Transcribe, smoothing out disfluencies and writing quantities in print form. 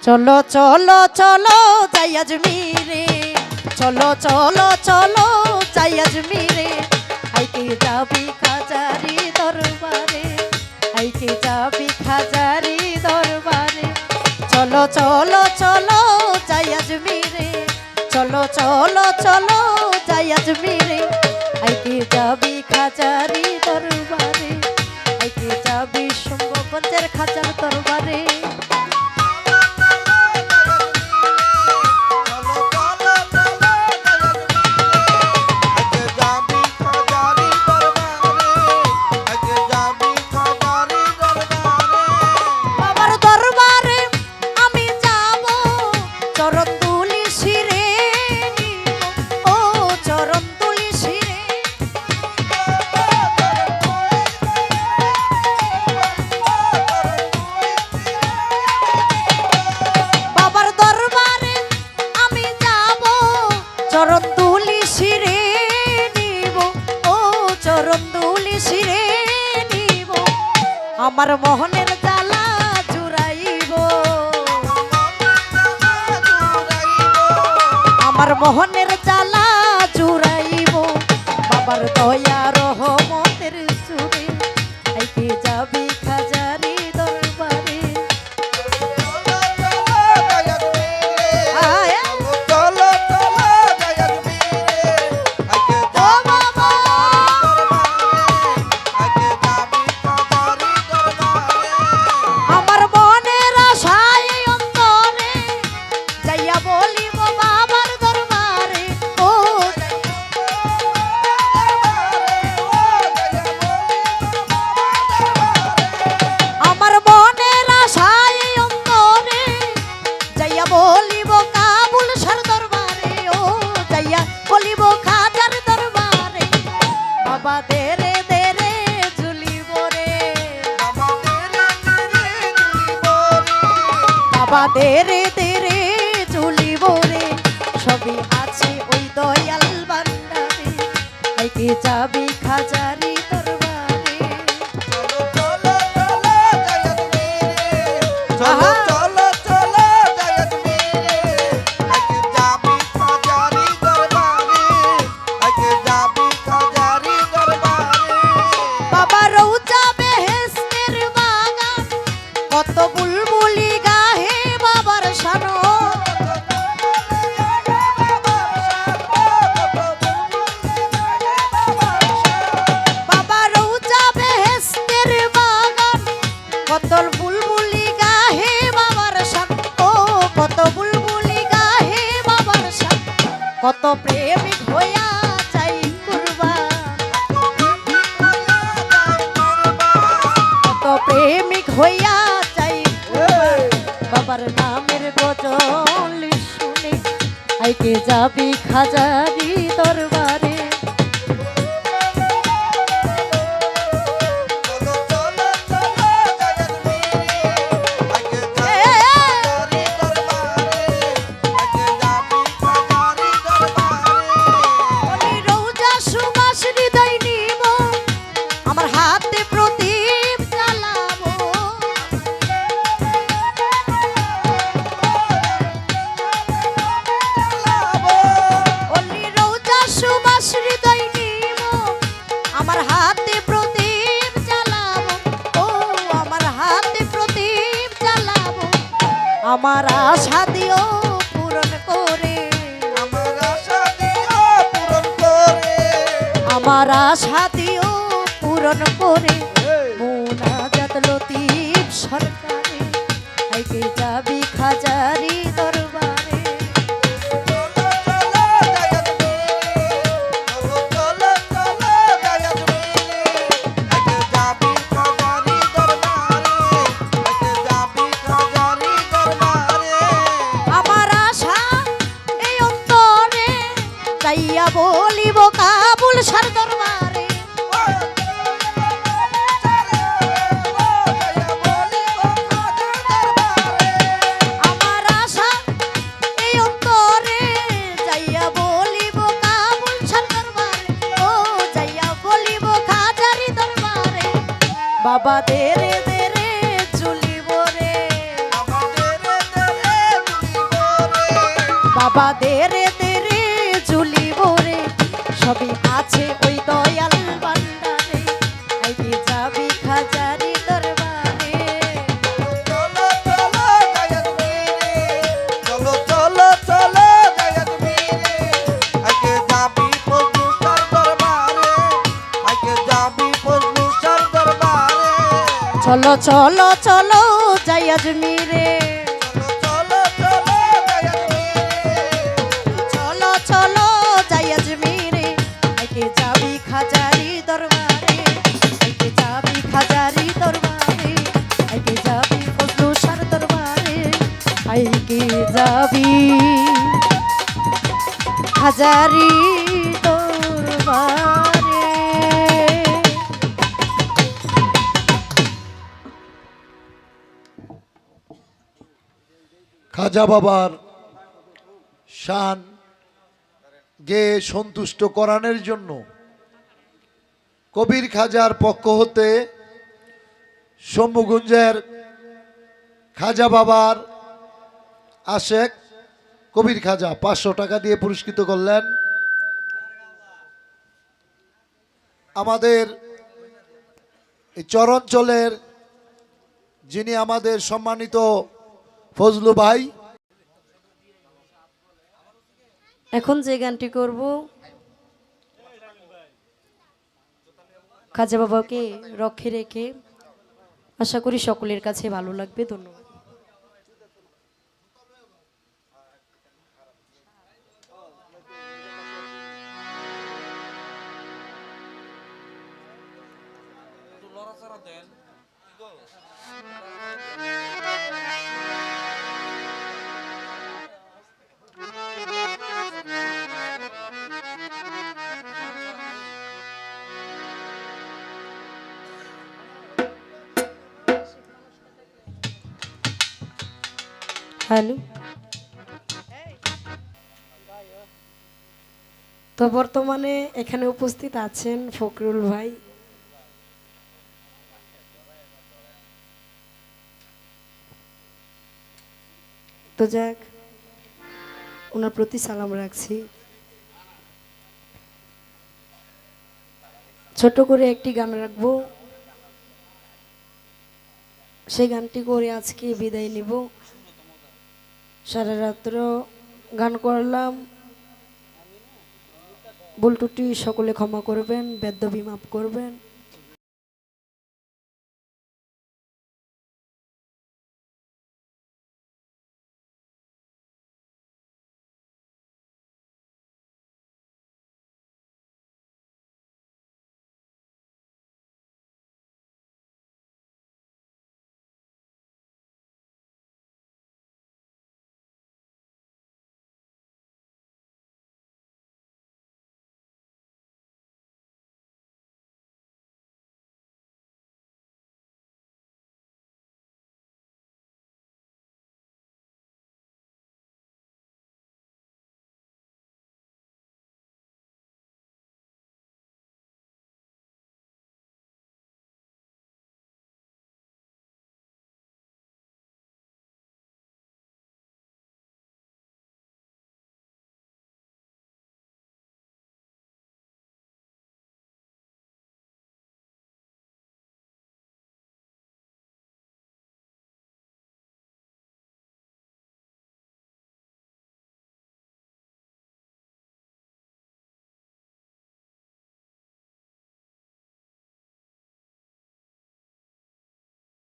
চলো চলো চলো যাই আজমিরে, চলো চলো চলো যাই আজমিরে, আইকে যাবি খাজারি দরবারে, আইকে যাবি খাজারি দরবারে। চলো চলো চলো যাই আজমিরে, চলো চলো চলো যাই আজমিরে, আইকে যাবি খাজারি দরবারে, আইকে যাবি শম্ভুগঞ্জের খাজার দরবারে। চরণ তুলি শিরে নিব, ও চরণ তুলি শিরে নিব, আমার মোহনের জ্বালা জুড়াইব, আমার মোহনের জ্বালা জুড়াইব, বাবার দয়া রহমতের সুরে, আইকে যাবি খাজারি দরবারে। দেরে দেরে চলিব রে, সবই আছে ওই দয়াল বান্দারে, আইকে যাবি খাজারি দরবারে। চলো চলো যাই আজমিরে, চলো চলো চলো যাই আজমিরে, আইকে যাবি খাজারি দরবারে, আইকে যাবি খাজারি দরবারে। বাবা রওজা বেহেশতের বাগান, কত বুলবুলি কত প্রেমিক হইয়া চাই কুরবান, কত প্রেমিক হইয়া চাই কুরবান, বাবার নামের গজল শুনে আইকে যাবি খাজারি দরবারে। আমার আশা দিও পূরণ করে, আমার আশা দিও পূরণ করে, আমার আশা দিও পূরণ করে, মুনাজাত লতিফ সরকারে, আইকে যাবি খাজারি দরবারে। বলিব কাবুল সার দরবারে, আমার আশা এই অন্তরে, যাইয়া বলিব কাবুল সার দরবারে, ও যাইয়া বলিব খাজারি দরবারে। বাবা দেরে দেরে চলিব রে, বাবা দেরে দেরে বাবা দেরে দেরে ঝুলি ভরে সবই আছে ওই দয়াল ভান্ডারে আইতে যাবি খাজারি দরবারে চলো চলো গায়ক মেরে চলো চলো চলো গায়ক মেরে আজকে যাবি ফজলু শাহর দরবারে আজকে যাবি ফজলু শাহর দরবারে চলো চলো চলো যাই আজমিরে চলো চলো গায়ক মেরে চলো চলো যাই আজমিরে আইতে যাবি খাজারি দরবারে আইতে যাবি খাজারি দরবারে আইতে যাবি ফজলু শাহর দরবারে আইতে যাবি খাজারি দরবারে। খাজা বাবার শান গেয়ে সন্তুষ্ট করানোর জন্য কবির খাজার পক্ষ হতে শম্ভুগঞ্জের খাজা বাবার আশেক কবির খাজা 500 টাকা দিয়ে পুরস্কৃত করলেন। আমাদের এই চরাঞ্চলের যিনি আমাদের সম্মানিত ফজলু ভাই, এখন যে গানটি করব খাজা বাবাকে রক্ষে রেখে আশা করি সকলের কাছে ভালো লাগবে। ধন্যবাদ। হ্যালো, তো বর্তমানে এখানে উপস্থিত আছেন ফকরুল ভাই। তো যাক, ওনার প্রতি সালাম রাখছি। ছোট করে একটি গান রাখবো, সেই গানটি করে আজকে বিদায় নিব। সারা রাত্র গান করলাম, ভুল ত্রুটি সকলে ক্ষমা করবেন, বেদবি মাফ করবেন।